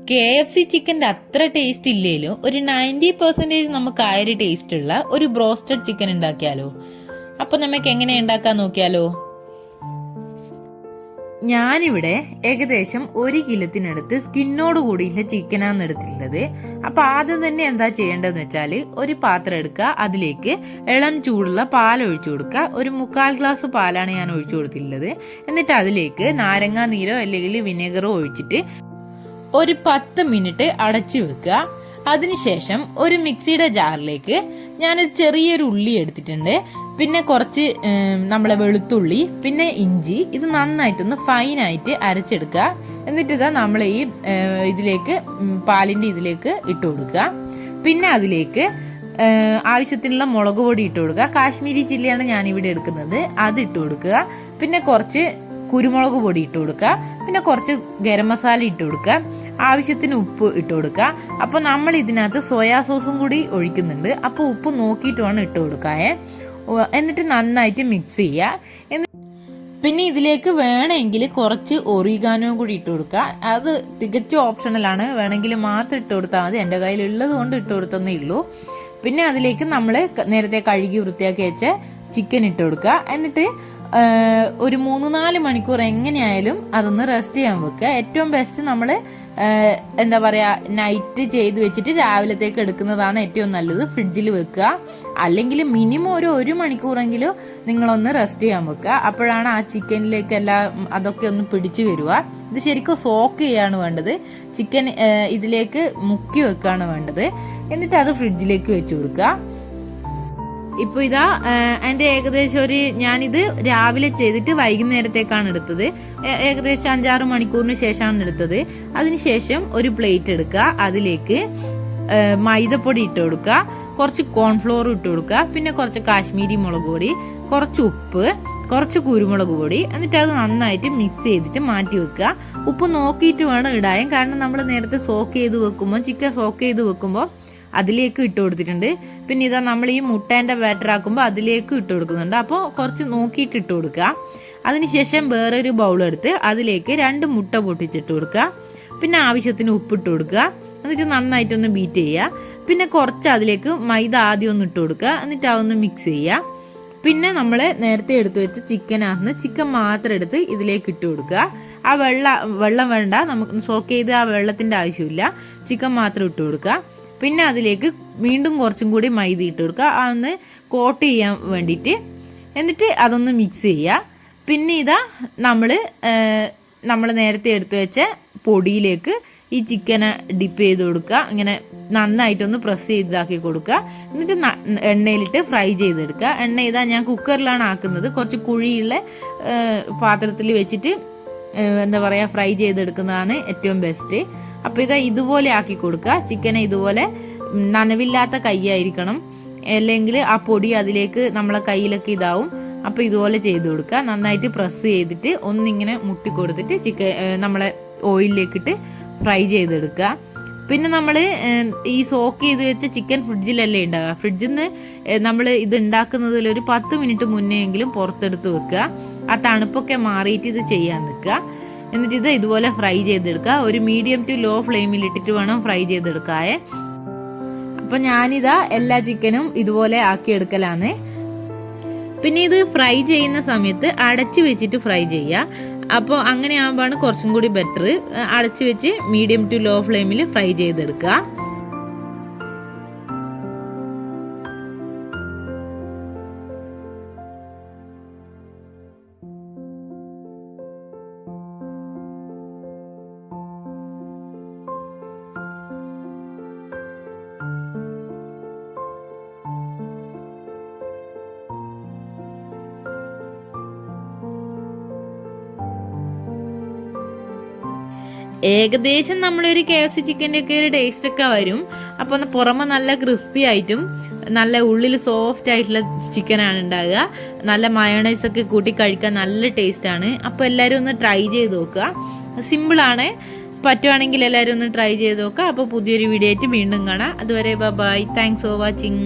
KFC ചിക്കൻ്റെ അത്ര taste ഇല്ലേലും ഒരു 90% നമുക്ക് ആ ഒരു ടേസ്റ്റ് ഉള്ള ഒരു ബ്രോസ്റ്റഡ് ചിക്കൻ ഉണ്ടാക്കിയാലോ. അപ്പൊ നമുക്ക് എങ്ങനെ ഉണ്ടാക്കാൻ നോക്കിയാലോ. ഞാനിവിടെ ഏകദേശം 1 കിലോത്തിനടുത്ത് സ്കിന്നോട് കൂടിയുള്ള ചിക്കനാണ് എടുത്തിട്ടുള്ളത്. അപ്പൊ ആദ്യം തന്നെ എന്താ ചെയ്യേണ്ടതെന്ന് വെച്ചാൽ ഒരു പാത്രം എടുക്കുക, അതിലേക്ക് ഇളം ചൂടുള്ള പാൽ ഒഴിച്ചു കൊടുക്കുക. ഒരു 1/4 ഗ്ലാസ് പാലാണ് ഞാൻ ഒഴിച്ചു കൊടുത്തിട്ടുള്ളത്. എന്നിട്ട് അതിലേക്ക് നാരങ്ങാ നീരോ അല്ലെങ്കിൽ വിനെഗറോ ഒഴിച്ചിട്ട് ഒരു 10 മിനിറ്റ് അടച്ചു വെക്കുക. അതിനുശേഷം ഒരു മിക്സിയുടെ ജാറിലേക്ക് ഞാനൊരു ചെറിയൊരു ഉള്ളി എടുത്തിട്ടുണ്ട്, പിന്നെ കുറച്ച് നമ്മളെ വെളുത്തുള്ളി, പിന്നെ ഇഞ്ചി, ഇത് നന്നായിട്ടൊന്ന് ഫൈനായിട്ട് അരച്ചെടുക്കുക. എന്നിട്ട് ഇതാ നമ്മൾ ഈ ഇതിലേക്ക് പാലിൻ്റെ ഇതിലേക്ക് ഇട്ട് കൊടുക്കുക. പിന്നെ അതിലേക്ക് ആവശ്യത്തിനുള്ള മുളക് പൊടി ഇട്ട് കൊടുക്കുക. കാശ്മീരി ചില്ലിയാണ് ഞാനിവിടെ എടുക്കുന്നത്, അത് ഇട്ട് കൊടുക്കുക. പിന്നെ കുറച്ച് കുരുമുളക് പൊടി ഇട്ട് കൊടുക്കുക. പിന്നെ കുറച്ച് ഗരം മസാല ഇട്ട് കൊടുക്കുക. ആവശ്യത്തിന് ഉപ്പ് ഇട്ട് കൊടുക്കുക. അപ്പോൾ നമ്മൾ ഇതിനകത്ത് സോയാ സോസും കൂടി ഒഴിക്കുന്നുണ്ട്, അപ്പോൾ ഉപ്പ് നോക്കിയിട്ട് വേണം ഇട്ട് കൊടുക്കാനേ. എന്നിട്ട് നന്നായിട്ട് മിക്സ് ചെയ്യുക. പിന്നെ ഇതിലേക്ക് വേണമെങ്കിൽ കുറച്ച് ഒറിഗാനോ കൂടി ഇട്ട് കൊടുക്കുക. അത് തികച്ചും ഓപ്ഷണലാണ്, വേണമെങ്കിൽ മാത്രം ഇട്ട് കൊടുത്താൽ മതി. എൻ്റെ കയ്യിലുള്ളത് കൊണ്ട് ഇട്ട് കൊടുത്തന്നേ ഉള്ളൂ. പിന്നെ അതിലേക്ക് നമ്മൾ നേരത്തെ കഴുകി വൃത്തിയാക്കി വെച്ച ചിക്കൻ ഇട്ട് കൊടുക്കുക. എന്നിട്ട് ഒരു 3-4 മണിക്കൂർ എങ്ങനെയായാലും അതൊന്ന് റെസ്റ്റ് ചെയ്യാൻ വെക്കുക. ഏറ്റവും ബെസ്റ്റ് നമ്മൾ എന്താ പറയുക, നൈറ്റ് ചെയ്ത് വെച്ചിട്ട് രാവിലത്തേക്ക് എടുക്കുന്നതാണ് ഏറ്റവും നല്ലത്. ഫ്രിഡ്ജിൽ വെക്കുക, അല്ലെങ്കിൽ മിനിമം ഒരു 1 മണിക്കൂറെങ്കിലും നിങ്ങളൊന്ന് റെസ്റ്റ് ചെയ്യാൻ വെക്കുക. അപ്പോഴാണ് ആ ചിക്കനിലേക്ക് എല്ലാം അതൊക്കെ ഒന്ന് പിടിച്ചു വരിക. ഇത് ശരിക്കും സോക്ക് ചെയ്യാണ് വേണ്ടത്. ചിക്കൻ ഇതിലേക്ക് മുക്കി വെക്കുകയാണ് വേണ്ടത്. എന്നിട്ട് അത് ഫ്രിഡ്ജിലേക്ക് വെച്ച് കൊടുക്കുക. ഇപ്പോൾ ഇതാ എൻ്റെ ഏകദേശം ഞാനിത് രാവിലെ ചെയ്തിട്ട് വൈകുന്നേരത്തേക്കാണ് എടുത്തത്. ഏകദേശം 5-6 മണിക്കൂറിന് ശേഷമാണ് എടുത്തത്. അതിനുശേഷം ഒരു പ്ലേറ്റ് എടുക്കുക, അതിലേക്ക് മൈദപ്പൊടി ഇട്ട് കൊടുക്കുക, കുറച്ച് കോൺഫ്ലോർ ഇട്ട് കൊടുക്കുക, പിന്നെ കുറച്ച് കാശ്മീരി മുളക് പൊടി, കുറച്ച് ഉപ്പ്, കുറച്ച് കുരുമുളക് പൊടി. എന്നിട്ട് അത് നന്നായിട്ട് മിക്സ് ചെയ്തിട്ട് മാറ്റി വെക്കുക. ഉപ്പ് നോക്കിയിട്ട് വേണം ഇടാൻ, കാരണം നമ്മൾ നേരത്തെ സോക്ക് ചെയ്ത് വെക്കുമ്പോൾ ചിക്കൻ സോക്ക് ചെയ്ത് വെക്കുമ്പോൾ അതിലേക്ക് ഇട്ട് കൊടുത്തിട്ടുണ്ട്. പിന്നെ ഇതാ നമ്മൾ ഈ മുട്ടേൻ്റെ ബാറ്റർ ആക്കുമ്പോൾ അതിലേക്ക് ഇട്ട് കൊടുക്കുന്നുണ്ട്, അപ്പോൾ കുറച്ച് നോക്കിയിട്ട് ഇട്ട് കൊടുക്കുക. അതിനുശേഷം വേറൊരു ബൗളെടുത്ത് അതിലേക്ക് 2 മുട്ട പൊട്ടിച്ചിട്ട് കൊടുക്കുക. പിന്നെ ആവശ്യത്തിന് ഉപ്പിട്ട് കൊടുക്കുക. എന്നിട്ട് നന്നായിട്ടൊന്ന് ബീറ്റ് ചെയ്യുക. പിന്നെ കുറച്ച് അതിലേക്ക് മൈദ ആദ്യം ഒന്ന് ഇട്ട് കൊടുക്കുക. എന്നിട്ട് അതൊന്ന് മിക്സ് ചെയ്യുക. പിന്നെ നമ്മൾ നേരത്തെ എടുത്തു വെച്ച ചിക്കൻ മാത്രം എടുത്ത് ഇതിലേക്ക് ഇട്ട് കൊടുക്കുക. ആ വെള്ളം വേണ്ട, നമുക്ക് സോക്ക് ചെയ്ത് ആ വെള്ളത്തിൻ്റെ ആവശ്യമില്ല, ചിക്കൻ മാത്രം ഇട്ട് കൊടുക്കുക. പിന്നെ അതിലേക്ക് വീണ്ടും കുറച്ചും കൂടി മൈദ ഇട്ട് കൊടുക്കുക, അതൊന്ന് കോട്ട് ചെയ്യാൻ വേണ്ടിയിട്ട്. എന്നിട്ട് അതൊന്ന് മിക്സ് ചെയ്യുക. പിന്നെ ഇതാ നമ്മൾ നേരത്തെ എടുത്തു വെച്ച പൊടിയിലേക്ക് ഈ ചിക്കനെ ഡിപ്പ് ചെയ്ത് കൊടുക്കുക. ഇങ്ങനെ നന്നായിട്ടൊന്ന് പ്രസ് ചെയ്താക്കി കൊടുക്കുക. എന്നിട്ട് എണ്ണയിലിട്ട് ഫ്രൈ ചെയ്തെടുക്കുക. എണ്ണ ഇതാ ഞാൻ കുക്കറിലാണ് ആക്കുന്നത്, കുറച്ച് കുഴിയുള്ള പാത്രത്തിൽ വെച്ചിട്ട് എന്താ പറയുക ഫ്രൈ ചെയ്തെടുക്കുന്നതാണ് ഏറ്റവും ബെസ്റ്റ്. അപ്പോൾ ഇതാ ഇതുപോലെ ആക്കി കൊടുക്കുക. ചിക്കനെ ഇതുപോലെ നനവില്ലാത്ത കൈയായിരിക്കണം, അല്ലെങ്കിൽ ആ പൊടി അതിലേക്ക് നമ്മളെ കയ്യിലൊക്കെ ഇതാവും. അപ്പോൾ ഇതുപോലെ ചെയ്ത് കൊടുക്കുക. നന്നായിട്ട് പ്രസ് ചെയ്തിട്ട് ഒന്നിങ്ങനെ മുട്ടി കൊടുത്തിട്ട് ചിക്കൻ നമ്മളെ ഓയിലിലേക്കിട്ട് ഫ്രൈ ചെയ്തെടുക്കുക. പിന്നെ നമ്മൾ ഈ സോക്ക് ചെയ്ത് വെച്ച ചിക്കൻ ഫ്രിഡ്ജിലല്ലേ ഉണ്ടാവുക, ഫ്രിഡ്ജിൽ നിന്ന് നമ്മൾ ഇത് ഉണ്ടാക്കുന്നതിൽ ഒരു 10 മിനിറ്റ് മുന്നേ എങ്കിലും പുറത്തെടുത്ത് വെക്കുക. ആ തണുപ്പൊക്കെ മാറിയിട്ട് ഇത് ചെയ്യാൻ നിൽക്കുക. എന്നിട്ട് ഇത് ഇതുപോലെ ഫ്രൈ ചെയ്തെടുക്കുക. ഒരു മീഡിയം ടു ലോ ഫ്ലെയിമിൽ ഇട്ടിട്ട് വേണം ഫ്രൈ ചെയ്തെടുക്കാതെ. അപ്പം ഞാനിതാ എല്ലാ ചിക്കനും ഇതുപോലെ ആക്കിയെടുക്കലാണ്. പിന്നെ ഇത് ഫ്രൈ ചെയ്യുന്ന സമയത്ത് അടച്ചു വെച്ചിട്ട് ഫ്രൈ ചെയ്യുക. അപ്പോൾ അങ്ങനെ ആകുമ്പോഴാണ് കുറച്ചും കൂടി ബെറ്റർ. അടച്ചു വെച്ച് മീഡിയം ടു ലോ ഫ്ലെയിമിൽ ഫ്രൈ ചെയ്തെടുക്കുക. ഏകദേശം നമ്മളൊരു KFC ചിക്കൻ്റെ ഒക്കെ ഒരു ടേസ്റ്റ് ഒക്കെ വരും. അപ്പോൾ പുറമെ നല്ല ക്രിസ്പി ആയിട്ടും നല്ല ഉള്ളിൽ സോഫ്റ്റ് ആയിട്ടുള്ള ചിക്കനാണ് ഉണ്ടാകുക. നല്ല മയോണൈസൊക്കെ കൂട്ടി കഴിക്കാൻ നല്ല ടേസ്റ്റാണ്. അപ്പോൾ എല്ലാവരും ഒന്ന് ട്രൈ ചെയ്ത് നോക്കുക. സിമ്പിളാണ്, പറ്റുവാണെങ്കിൽ എല്ലാവരും ഒന്ന് ട്രൈ ചെയ്ത് നോക്കുക. അപ്പോൾ പുതിയൊരു വീഡിയോ ആയിട്ട് വീണ്ടും കാണാം. അതുവരെ ബൈ. Thanks for watching.